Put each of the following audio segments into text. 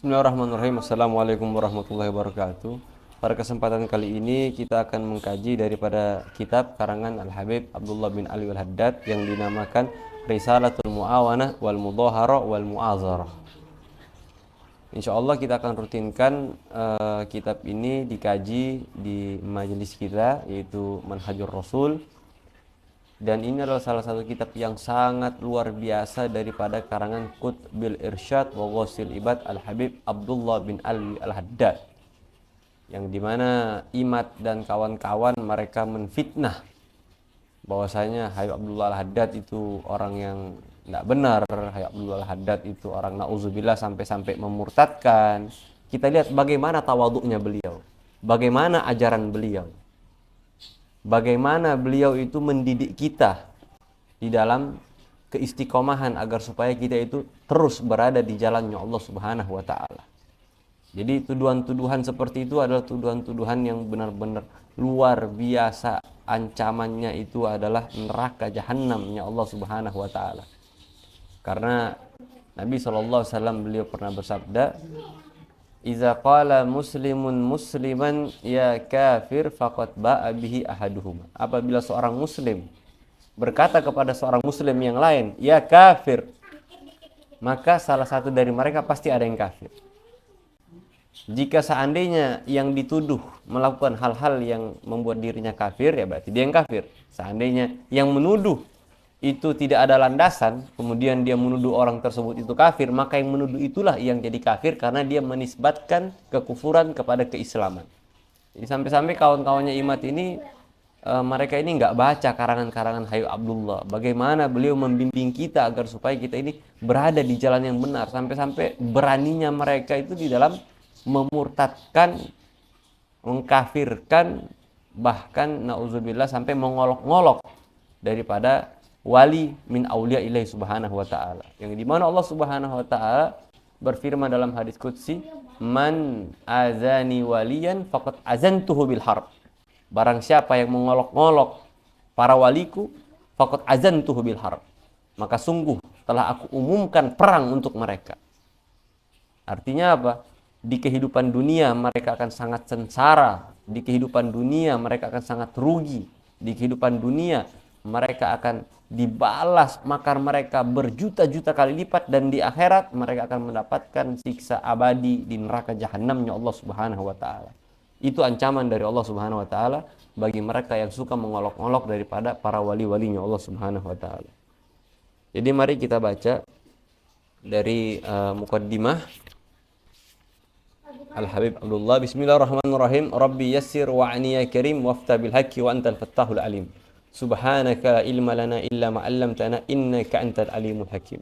Bismillahirrahmanirrahim. Assalamualaikum warahmatullahi wabarakatuh. Pada kesempatan kali ini kita akan mengkaji daripada kitab karangan Al-Habib Abdullah bin Ali Al-Haddad yang dinamakan Risalatul Mu'awanah wal Mudhahara wal Mu'azarah. Insyaallah kita akan rutinkan kitab ini dikaji di majelis kita, yaitu Manhajur Rasul. Dan ini adalah salah satu kitab yang sangat luar biasa daripada karangan Qutbil Irsyad wa Ghasil Ibad Al-Habib Abdullah bin Ali Al-Haddad, yang dimana Imad dan kawan-kawan mereka menfitnah bahwasanya Habib Abdullah Al-Haddad itu orang yang tidak benar, Habib Abdullah Al-Haddad itu orang na'udzubillah sampai-sampai memurtadkan. Kita lihat bagaimana tawaduknya beliau, bagaimana ajaran beliau, bagaimana beliau itu mendidik kita di dalam keistiqomahan agar supaya kita itu terus berada di jalannya Allah Subhanahu wa taala. Jadi tuduhan-tuduhan seperti itu adalah tuduhan-tuduhan yang benar-benar luar biasa. Ancamannya itu adalah neraka jahanamnya Allah Subhanahu wa taala. Karena Nabi SAW beliau pernah bersabda, "Iza qala muslimun musliman ya kafir faqad ba'a bihi ahaduhuma." Apabila seorang muslim berkata kepada seorang muslim yang lain, "Ya kafir," maka salah satu dari mereka pasti ada yang kafir. Jika seandainya yang dituduh melakukan hal-hal yang membuat dirinya kafir, ya berarti dia yang kafir. Seandainya yang menuduh itu tidak ada landasan, kemudian dia menuduh orang tersebut itu kafir, maka yang menuduh itulah yang jadi kafir karena dia menisbatkan kekufuran kepada keislaman. Jadi sampai-sampai kawan-kawannya Imad ini mereka ini nggak baca karangan-karangan Habib Abdullah. Bagaimana beliau membimbing kita agar supaya kita ini berada di jalan yang benar. Sampai-sampai beraninya mereka itu di dalam memurtadkan, mengkafirkan, bahkan na'udzubillah sampai mengolok-ngolok daripada wali min auliya ilahi subhanahu wa ta'ala, yang dimana Allah subhanahu wa ta'ala berfirman dalam hadis qudsi, "Man azani waliyan faqad azantuhu bil harb." Barang siapa yang mengolok-ngolok para waliku, faqad azantuhu bil harb, maka sungguh telah aku umumkan perang untuk mereka. Artinya apa? Di kehidupan dunia mereka akan sangat sengsara, di kehidupan dunia mereka akan sangat rugi, di kehidupan dunia mereka akan dibalas makar mereka berjuta-juta kali lipat, dan di akhirat mereka akan mendapatkan siksa abadi di neraka jahanamnya Allah Subhanahu wa taala. Itu ancaman dari Allah Subhanahu wa taala bagi mereka yang suka mengolok-olok daripada para wali-walinya Allah Subhanahu wa taala. Jadi mari kita baca dari muqaddimah Al-Habib Abdullah. Bismillahirrahmanirrahim. Rabbi yassir wa'ani ya karim wafta bil haqqi wa antal fattahul alim. Subhanaka la ilma lana illa ma 'allamtana innaka antal alimul hakim.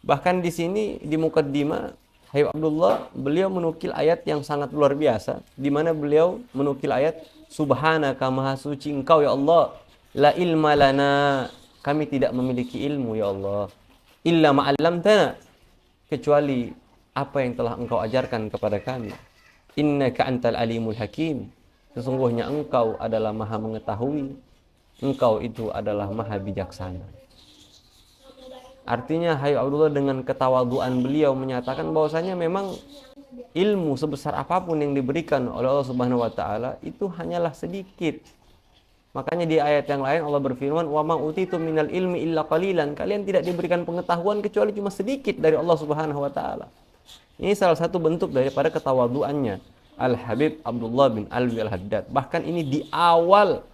Bahkan di sini di muqaddimah Habib Abdullah beliau menukil ayat yang sangat luar biasa, di mana beliau menukil ayat, "Subhanaka, maha suci Engkau ya Allah, la ilma lana, kami tidak memiliki ilmu ya Allah, illa ma 'allamtana, kecuali apa yang telah Engkau ajarkan kepada kami. Innaka antal alimul hakim, sesungguhnya Engkau adalah maha mengetahui, Engkau itu adalah maha bijaksana." Artinya Habib Abdullah dengan ketawaduan beliau menyatakan bahwasanya memang ilmu sebesar apapun yang diberikan oleh Allah Subhanahu wa taala itu hanyalah sedikit. Makanya di ayat yang lain Allah berfirman, "Wa ma utitum minal ilmi illa qalilan." Kalian tidak diberikan pengetahuan kecuali cuma sedikit dari Allah Subhanahu wa taala. Ini salah satu bentuk daripada ketawaduannya Al-Habib Abdullah bin Ali Al-Haddad. Bahkan ini di awal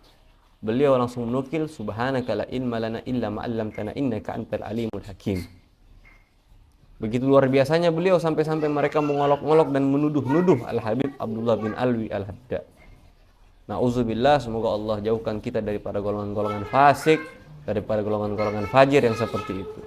beliau langsung menukil, "Subhanaka la ilma lana illa ma 'allamtana innaka antal alimul hakim." Begitu luar biasanya beliau sampai-sampai mereka mengolok-olok dan menuduh-nuduh Al-Habib Abdullah bin Alwi Al-Haddad. Na'udzubillah, semoga Allah jauhkan kita daripada golongan-golongan fasik, daripada golongan-golongan fajir yang seperti itu.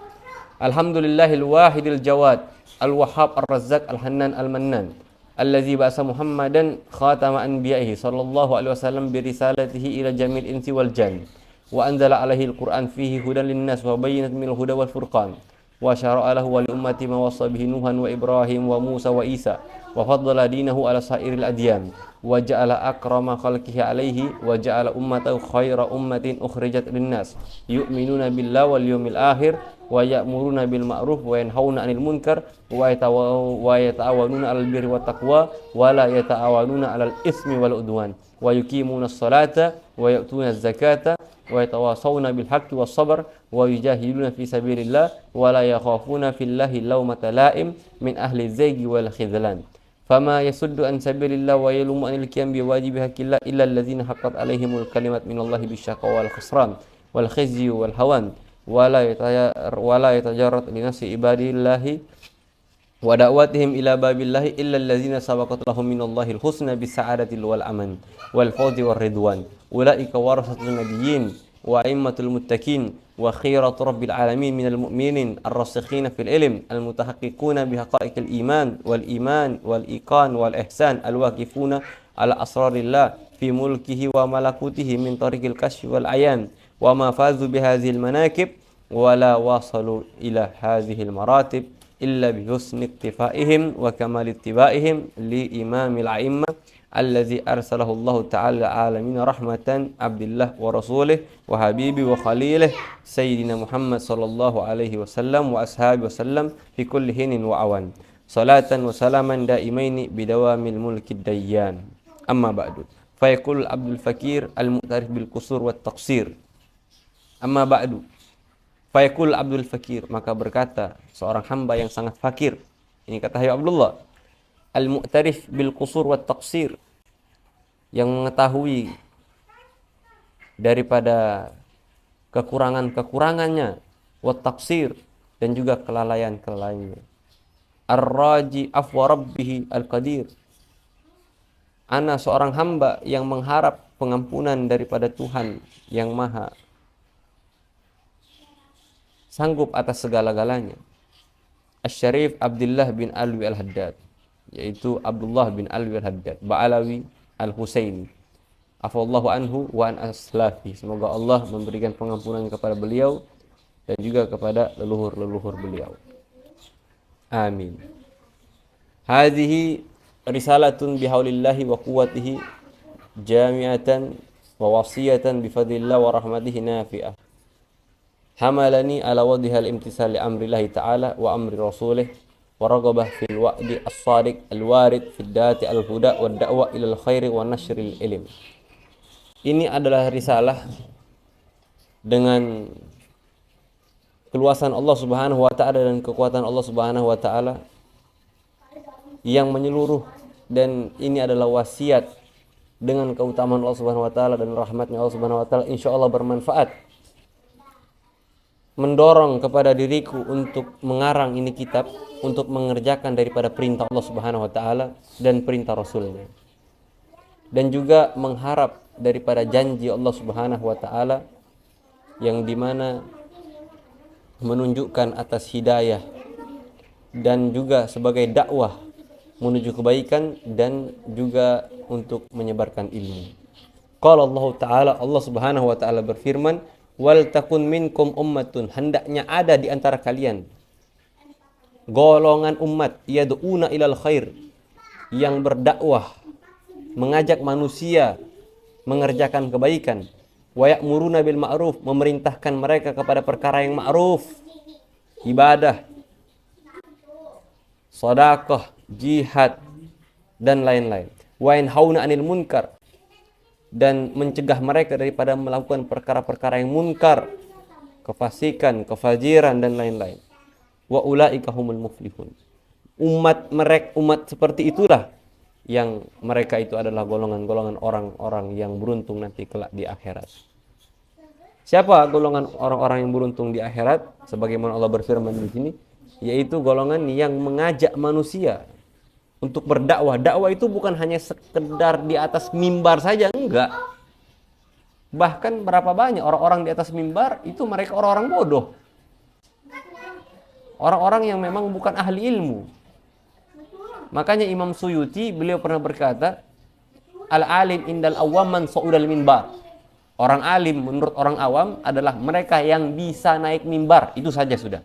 Alhamdulillahil wahidil jawad, al-wahhab ar-razzaq al-hannan al-mannan, allazi ba'asa Muhammadan khatama anbiya'ihi sallallahu alaihi wasallam bi risalatihi ila jamil insi wal jan, wa anzala alaihi al-Qur'an fihi hudan lin-nas wa bayyinatin minal huda wal furqan, wa syara'a lahu wa li ummati ma wassa bihi Nuhan wa Ibrahim wa Musa wa Isa wa faddala dinahu ala sairil adyan wa ja'ala akrama khalqihi alaihi wa ja'ala ummatahu khaira ummatin ukhrijat linnas yu'minuna billahi wal yawmil akhir wa ya'muruna bil ma'ruf wa yanhauna 'anil munkar wa yata'awanuna 'alal birri wat taqwa wa la yata'awanuna 'alal itsmi wal udwan wa yuqimuna as-salata wa ya'tuna az-zakata wa yatawasawna bil haqqi was sabr wa yujahiduna fi sabilillah wa la yakhafuna fillahi lawmata la'im min ahli zaygi wal khidlan fama yasuddu an sabilillah wa yalumu anil qiyam bi wajibi haqqillah illa allazina haqqat alaihimul kalimat minallahi bisyaqwa wal khusran wal khizyi wal hawan wa la yatajarrat li nafsi ibadillahi wa da'watihim ila babillahi illa allazina sabaqat lahum minallahil husna bisa'adati wal aman wal fawzi war ridwan ulaika warasatul nabiyyin wa a'immatul muttaqin wa khiratu rabbil alamin minal mu'minin ar-rasikhina fil ilm al-mutahaqqiquna bihaqa'iqil iman wal iqan wal ihsan al-waqifuna ala asrarillah fi mulkihi wa malakutihi min tariqil kashfi wal ayan wa ma fazu bihadhil manaqib wa la wasalu ila hadhil maratib illa bi husni iktifaihim wa kamal ittiba'ihim li imamil a'immah alladzi arsalahu Allah ta'ala alamin rahmatan abdillah wa rasulih wa habibi wa khalilih sayyidina Muhammad sallallahu alaihi wasallam wa ashabi wasallam fi kulli hinin wa awan salatan wa salaman daimaini bidawamil mulkid dayyan amma ba'du fayaqul Abdul Fakir al-mu'tarif bil qusur wat taqsir amma ba'du fayaqul Abdul Fakir maka berkata seorang hamba yang sangat fakir ini kata Habib Abdullah al-mu'tarif bil qusur wat taqsir yang mengetahui daripada kekurangan-kekurangannya wat taqsir dan juga kelalaian-kelalaiannya ar-raji afwa rabbih al-qadir ana seorang hamba yang mengharap pengampunan daripada Tuhan yang maha sanggup atas segala-galanya Asy-Syarif Abdullah bin Alwi al-Haddad yaitu Abdullah bin Alwi al-Haddad Ba'alawi al-Husaini afallahu anhu wa an aslafi semoga Allah memberikan pengampunan kepada beliau dan juga kepada leluhur-leluhur beliau amin hadhihi risalatun bihaulillahi wa quwwatihi jami'atan wa wasiyatan bifadlillah wa rahmatihi nafi'ah hamalani ala wadhiha al-imtisal li amrillahi ta'ala wa amri rasulih wa raghabah fil wa'di as-sadiq al-warid fid dati al-huda wa da'wa ilal khairi wa nashril ilm. Ini adalah risalah dengan keluasan Allah Subhanahu wa taala dan kekuatan Allah Subhanahu wa taala yang menyeluruh dan ini adalah wasiat dengan keutamaan Allah Subhanahu wa taala dan rahmatnya Allah Subhanahu wa taala insyaallah bermanfaat mendorong kepada diriku untuk mengarang ini kitab untuk mengerjakan daripada perintah Allah Subhanahu wa taala dan perintah Rasulnya dan juga mengharap daripada janji Allah Subhanahu wa taala yang dimana menunjukkan atas hidayah dan juga sebagai dakwah menuju kebaikan dan juga untuk menyebarkan ilmu. Qala Allah taala Allah Subhanahu wa taala berfirman wal takun minkum ummatun hendaknya ada di antara kalian golongan umat yad'una ilal khair yang berdakwah mengajak manusia mengerjakan kebaikan wa ya'muruna bil ma'ruf memerintahkan mereka kepada perkara yang ma'ruf ibadah sedekah jihad dan lain-lain wa yanhauna 'anil munkar dan mencegah mereka daripada melakukan perkara-perkara yang munkar, kefasikan, kefajiran dan lain-lain. Wa ulaika humul muflihun. Umat seperti itulah yang mereka itu adalah golongan-golongan orang-orang yang beruntung nanti kelak di akhirat. Siapa golongan orang-orang yang beruntung di akhirat? Sebagaimana Allah berfirman di sini, yaitu golongan yang mengajak manusia untuk berdakwah. Dakwah itu bukan hanya sekedar di atas mimbar saja, enggak. Bahkan berapa banyak orang-orang di atas mimbar itu mereka orang-orang bodoh. Orang-orang yang memang bukan ahli ilmu. Makanya Imam Suyuti beliau pernah berkata, al-alim indal awam man sa'udal mimbar. Orang alim menurut orang awam adalah mereka yang bisa naik mimbar, itu saja sudah.